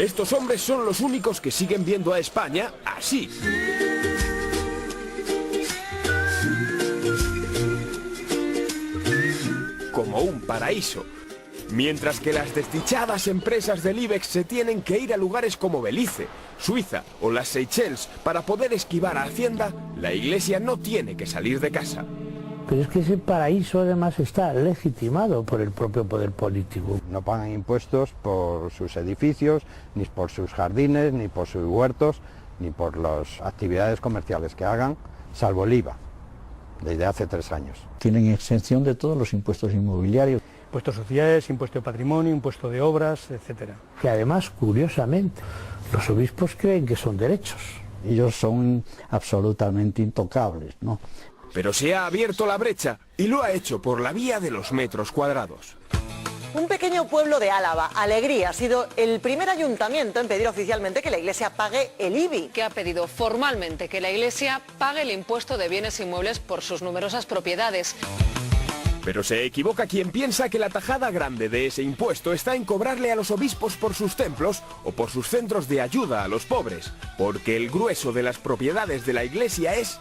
Estos hombres son los únicos que siguen viendo a España así. Como un paraíso. Mientras que las desdichadas empresas del IBEX se tienen que ir a lugares como Belice, Suiza o las Seychelles para poder esquivar a Hacienda, la Iglesia no tiene que salir de casa. Pero es que ese paraíso además está legitimado por el propio poder político. No pagan impuestos por sus edificios, ni por sus jardines, ni por sus huertos, ni por las actividades comerciales que hagan, salvo el IVA, desde hace 3 años. Tienen exención de todos los impuestos inmobiliarios. Impuestos sociales, impuesto de patrimonio, impuesto de obras, etcétera. Que además, curiosamente, los obispos creen que son derechos. Ellos son absolutamente intocables, ¿no? Pero se ha abierto la brecha y lo ha hecho por la vía de los metros cuadrados. Un pequeño pueblo de Álava, Alegría, ha sido el primer ayuntamiento en pedir oficialmente que la Iglesia pague el IBI. Que ha pedido formalmente que la Iglesia pague el impuesto de bienes inmuebles por sus numerosas propiedades. Pero se equivoca quien piensa que la tajada grande de ese impuesto está en cobrarle a los obispos por sus templos o por sus centros de ayuda a los pobres, porque el grueso de las propiedades de la Iglesia es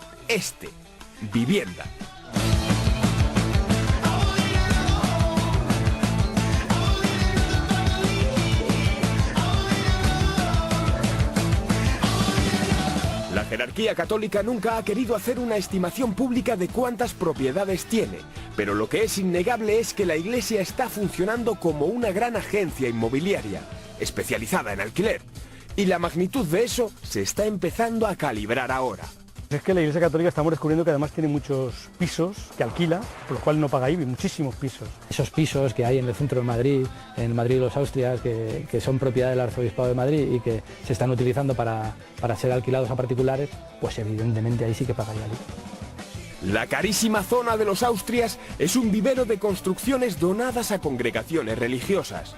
vivienda. La jerarquía católica nunca ha querido hacer una estimación pública de cuántas propiedades tiene, pero lo que es innegable es que la Iglesia está funcionando como una gran agencia inmobiliaria, especializada en alquiler, y la magnitud de eso se está empezando a calibrar ahora. Es que la Iglesia Católica estamos descubriendo que además tiene muchos pisos que alquila, por lo cual no paga IBI, muchísimos pisos. Esos pisos que hay en el centro de Madrid, en Madrid y los Austrias, que son propiedad del Arzobispado de Madrid y que se están utilizando para ser alquilados a particulares, pues evidentemente ahí sí que pagaría el IBI. La carísima zona de los Austrias es un vivero de construcciones donadas a congregaciones religiosas.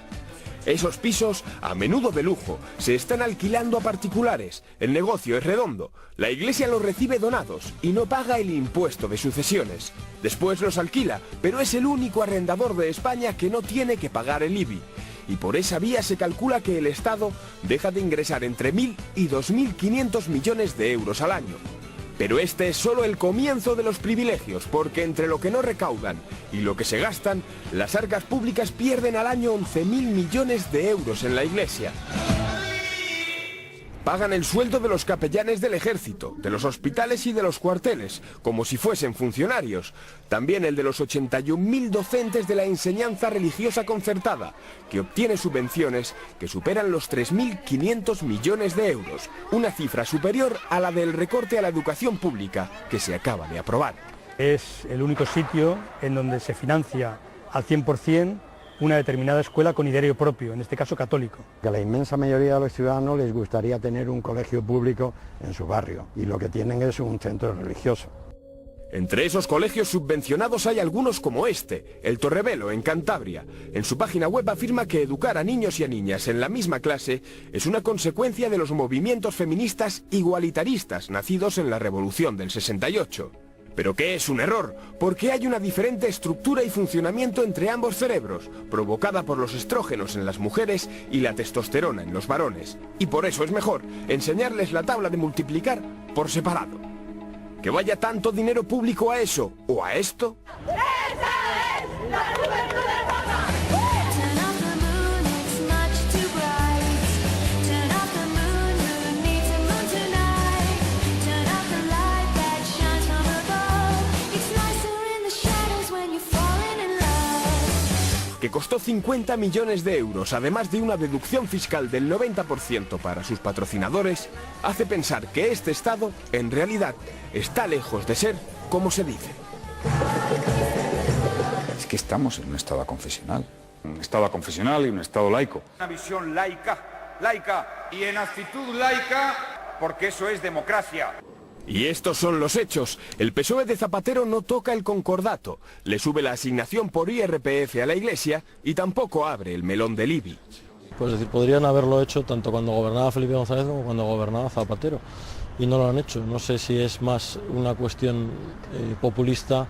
Esos pisos, a menudo de lujo, se están alquilando a particulares. El negocio es redondo. La Iglesia los recibe donados y no paga el impuesto de sucesiones. Después los alquila, pero es el único arrendador de España que no tiene que pagar el IBI. Y por esa vía se calcula que el Estado deja de ingresar entre 1.000 y 2.500 millones de euros al año. Pero este es solo el comienzo de los privilegios, porque entre lo que no recaudan y lo que se gastan, las arcas públicas pierden al año 11.000 millones de euros en la Iglesia. Pagan el sueldo de los capellanes del ejército, de los hospitales y de los cuarteles, como si fuesen funcionarios. También el de los 81.000 docentes de la enseñanza religiosa concertada, que obtiene subvenciones que superan los 3.500 millones de euros, una cifra superior a la del recorte a la educación pública que se acaba de aprobar. Es el único sitio en donde se financia al 100% una determinada escuela con ideario propio, en este caso católico. Que a la inmensa mayoría de los ciudadanos les gustaría tener un colegio público en su barrio, y lo que tienen es un centro religioso. Entre esos colegios subvencionados hay algunos como este, el Torrevelo, en Cantabria. En su página web afirma que educar a niños y a niñas en la misma clase es una consecuencia de los movimientos feministas igualitaristas nacidos en la Revolución del 68. Pero que es un error, porque hay una diferente estructura y funcionamiento entre ambos cerebros, provocada por los estrógenos en las mujeres y la testosterona en los varones. Y por eso es mejor enseñarles la tabla de multiplicar por separado. ¿Que vaya tanto dinero público a eso o a esto? ¡Esa es la juventud del Papa! Que costó 50 millones de euros, además de una deducción fiscal del 90% para sus patrocinadores, hace pensar que este Estado, en realidad, está lejos de ser como se dice. Es que estamos en un Estado aconfesional y un Estado laico. Una visión laica y en actitud laica, porque eso es democracia. Y estos son los hechos. El PSOE de Zapatero no toca el concordato, le sube la asignación por IRPF a la Iglesia y tampoco abre el melón del IBI. Pues decir, podrían haberlo hecho tanto cuando gobernaba Felipe González como cuando gobernaba Zapatero, y no lo han hecho. No sé si es más una cuestión populista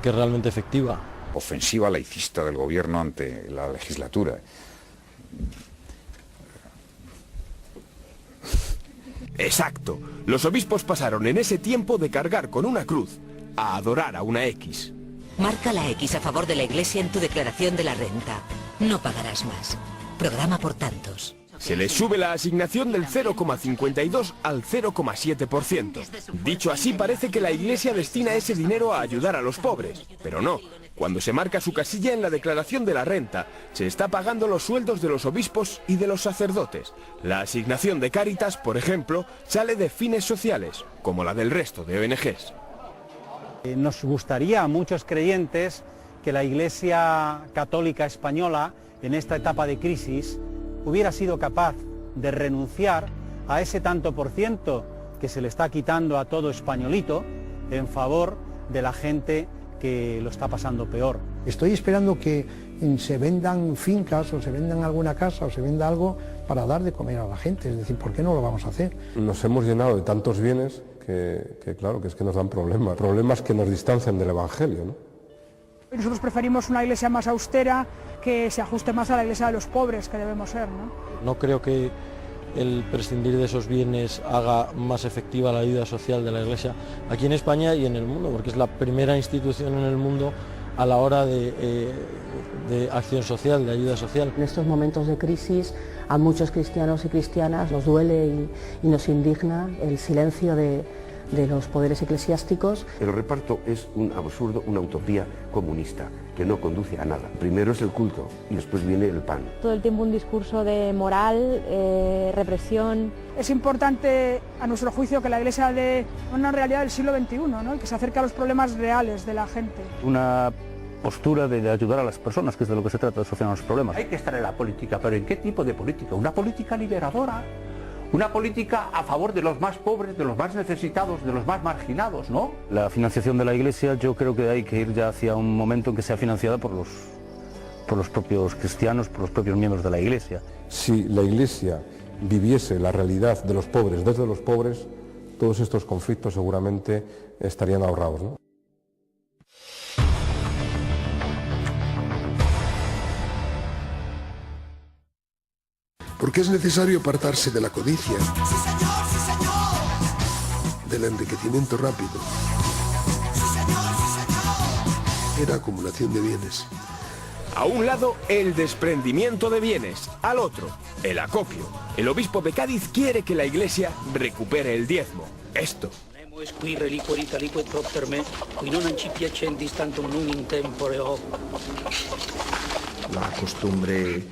que realmente efectiva. Ofensiva laicista del gobierno ante la legislatura. Exacto, los obispos pasaron en ese tiempo de cargar con una cruz a adorar a una X. Marca la X a favor de la Iglesia en tu declaración de la renta. No pagarás más. Programa por tantos. Se les sube la asignación del 0,52 al 0,7%. Dicho así, parece que la Iglesia destina ese dinero a ayudar a los pobres, pero no. Cuando se marca su casilla en la declaración de la renta, se está pagando los sueldos de los obispos y de los sacerdotes. La asignación de Cáritas, por ejemplo, sale de fines sociales, como la del resto de ONGs. Nos gustaría a muchos creyentes que la Iglesia Católica Española, en esta etapa de crisis, hubiera sido capaz de renunciar a ese tanto por ciento que se le está quitando a todo españolito en favor de la gente que lo está pasando peor. Estoy esperando que se vendan fincas o se vendan alguna casa o se venda algo para dar de comer a la gente, es decir, ¿por qué no lo vamos a hacer? Nos hemos llenado de tantos bienes que claro, que es que nos dan problemas que nos distancian del Evangelio, ¿no? Nosotros preferimos una iglesia más austera, que se ajuste más a la iglesia de los pobres, que debemos ser, ¿no? No creo que el prescindir de esos bienes haga más efectiva la ayuda social de la Iglesia aquí en España y en el mundo, porque es la primera institución en el mundo a la hora de acción social, de ayuda social. En estos momentos de crisis a muchos cristianos y cristianas nos duele y nos indigna el silencio de los poderes eclesiásticos. El reparto es un absurdo, una utopía comunista que no conduce a nada. Primero es el culto y después viene el pan. Todo el tiempo un discurso de moral, represión. Es importante, a nuestro juicio, que la Iglesia dé una realidad del siglo XXI, ¿no? Y que se acerque a los problemas reales de la gente. Una postura de ayudar a las personas, que es de lo que se trata, de solucionar los problemas. Hay que estar en la política, pero ¿en qué tipo de política? ¿Una política liberadora? Una política a favor de los más pobres, de los más necesitados, de los más marginados, ¿no? La financiación de la Iglesia, yo creo que hay que ir ya hacia un momento en que sea financiada por los propios cristianos, por los propios miembros de la Iglesia. Si la Iglesia viviese la realidad de los pobres desde los pobres, todos estos conflictos seguramente estarían ahorrados, ¿no? Porque es necesario apartarse de la codicia, del enriquecimiento rápido, de la acumulación de bienes. A un lado, el desprendimiento de bienes, al otro, el acopio. El obispo de Cádiz quiere que la Iglesia recupere el diezmo. Esto. La costumbre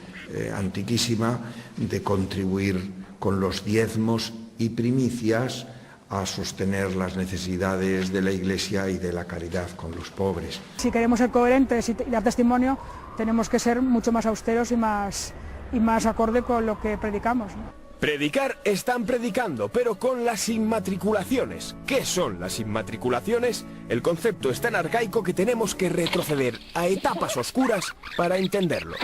antiquísima de contribuir con los diezmos y primicias a sostener las necesidades de la Iglesia y de la caridad con los pobres. Si queremos ser coherentes y dar testimonio, tenemos que ser mucho más austeros y más acorde con lo que predicamos, ¿no? Predicar están predicando, pero con las inmatriculaciones. ¿Qué son las inmatriculaciones? El concepto es tan arcaico que tenemos que retroceder a etapas oscuras para entenderlo.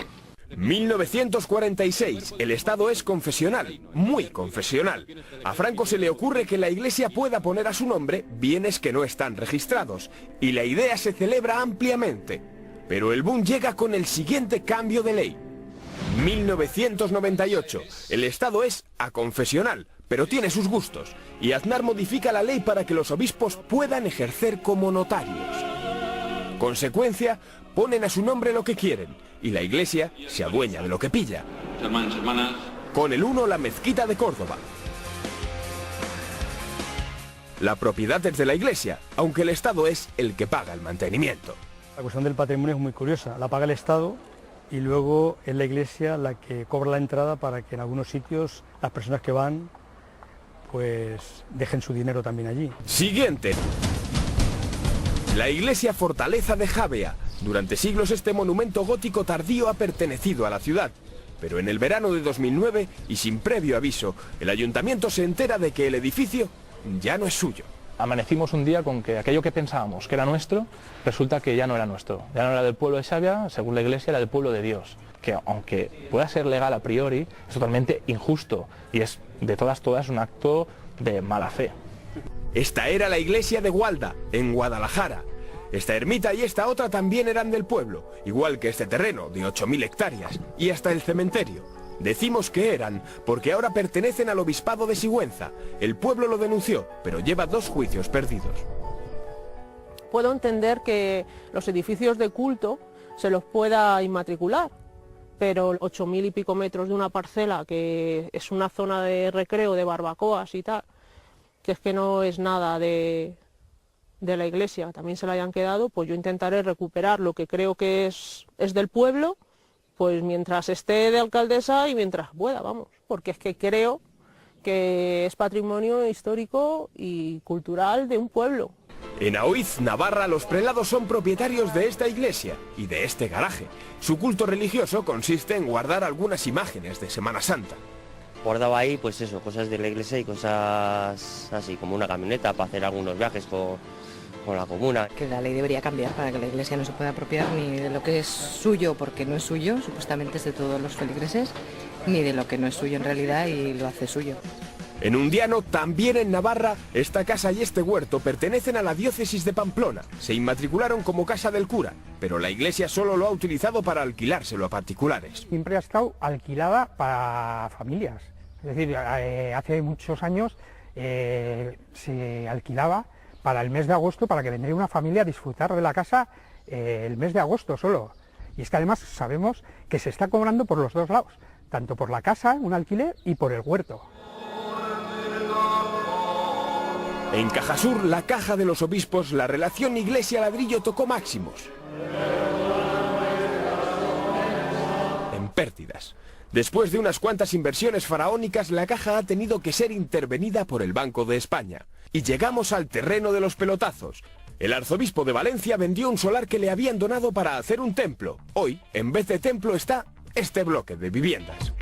1946, el Estado es confesional, muy confesional. A Franco se le ocurre que la Iglesia pueda poner a su nombre bienes que no están registrados, y la idea se celebra ampliamente. Pero el boom llega con el siguiente cambio de ley. 1998, el Estado es aconfesional, pero tiene sus gustos, y Aznar modifica la ley para que los obispos puedan ejercer como notarios. Consecuencia, ponen a su nombre lo que quieren, y la Iglesia se adueña de lo que pilla. Hermanos, hermanas. Con el uno, la mezquita de Córdoba. La propiedad es de la Iglesia, aunque el Estado es el que paga el mantenimiento. La cuestión del patrimonio es muy curiosa. La paga el Estado y luego es la Iglesia la que cobra la entrada para que en algunos sitios las personas que van pues dejen su dinero también allí. Siguiente. La iglesia Fortaleza de Javea. Durante siglos este monumento gótico tardío ha pertenecido a la ciudad. Pero en el verano de 2009, y sin previo aviso, el ayuntamiento se entera de que el edificio ya no es suyo. Amanecimos un día con que aquello que pensábamos que era nuestro, resulta que ya no era nuestro. Ya no era del pueblo de Xàbia, según la iglesia era del pueblo de Dios. Que aunque pueda ser legal a priori, es totalmente injusto y es de todas un acto de mala fe. Esta era la iglesia de Gualda, en Guadalajara. Esta ermita y esta otra también eran del pueblo, igual que este terreno de 8.000 hectáreas, y hasta el cementerio. Decimos que eran, porque ahora pertenecen al obispado de Sigüenza. El pueblo lo denunció, pero lleva 2 juicios perdidos. Puedo entender que los edificios de culto se los pueda inmatricular, pero 8.000 y pico metros de una parcela, que es una zona de recreo, de barbacoas y tal, que es que no es nada de la iglesia, también se la hayan quedado, pues yo intentaré recuperar lo que creo que es del pueblo, pues mientras esté de alcaldesa y mientras pueda, vamos, porque es que creo que es patrimonio histórico y cultural de un pueblo. En Aoiz, Navarra, los prelados son propietarios de esta iglesia y de este garaje. Su culto religioso consiste en guardar algunas imágenes de Semana Santa. Guardaba ahí, pues eso, cosas de la iglesia y cosas así, como una camioneta para hacer algunos viajes con la comuna. Que la ley debería cambiar para que la iglesia no se pueda apropiar ni de lo que es suyo, porque no es suyo, supuestamente es de todos los feligreses, ni de lo que no es suyo en realidad y lo hace suyo. En Undiano, también en Navarra, esta casa y este huerto pertenecen a la diócesis de Pamplona. Se inmatricularon como casa del cura, pero la iglesia solo lo ha utilizado para alquilárselo a particulares. Siempre ha estado alquilada para familias. Es decir, hace muchos años se alquilaba para el mes de agosto, para que vendría una familia a disfrutar de la casa el mes de agosto solo. Y es que además sabemos que se está cobrando por los 2 lados, tanto por la casa, un alquiler, y por el huerto. En Cajasur, la caja de los obispos, la relación iglesia-ladrillo tocó máximos. En pérdidas. Después de unas cuantas inversiones faraónicas, la caja ha tenido que ser intervenida por el Banco de España. Y llegamos al terreno de los pelotazos. El arzobispo de Valencia vendió un solar que le habían donado para hacer un templo. Hoy, en vez de templo, está este bloque de viviendas.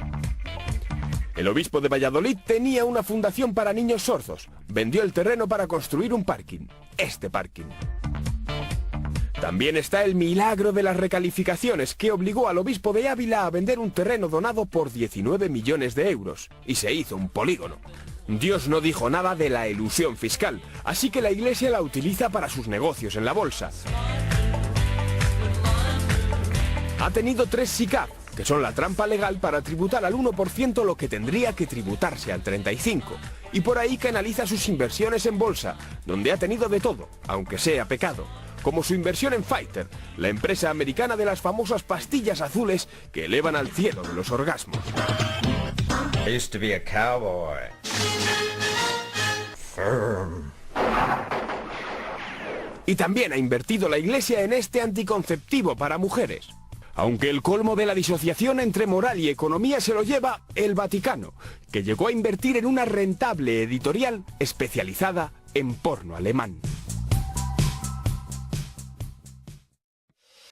El obispo de Valladolid tenía una fundación para niños sordos. Vendió el terreno para construir un parking. Este parking. También está el milagro de las recalificaciones, que obligó al obispo de Ávila a vender un terreno donado por 19 millones de euros. Y se hizo un polígono. Dios no dijo nada de la elusión fiscal, así que la iglesia la utiliza para sus negocios en la bolsa. Ha tenido 3 SICAV, que son la trampa legal para tributar al 1% lo que tendría que tributarse al 35%, y por ahí canaliza sus inversiones en bolsa, donde ha tenido de todo, aunque sea pecado, como su inversión en Pfizer, la empresa americana de las famosas pastillas azules que elevan al cielo de los orgasmos. I used to be a cowboy. Firm. Y también ha invertido la iglesia en este anticonceptivo para mujeres. Aunque el colmo de la disociación entre moral y economía se lo lleva el Vaticano, que llegó a invertir en una rentable editorial especializada en porno alemán.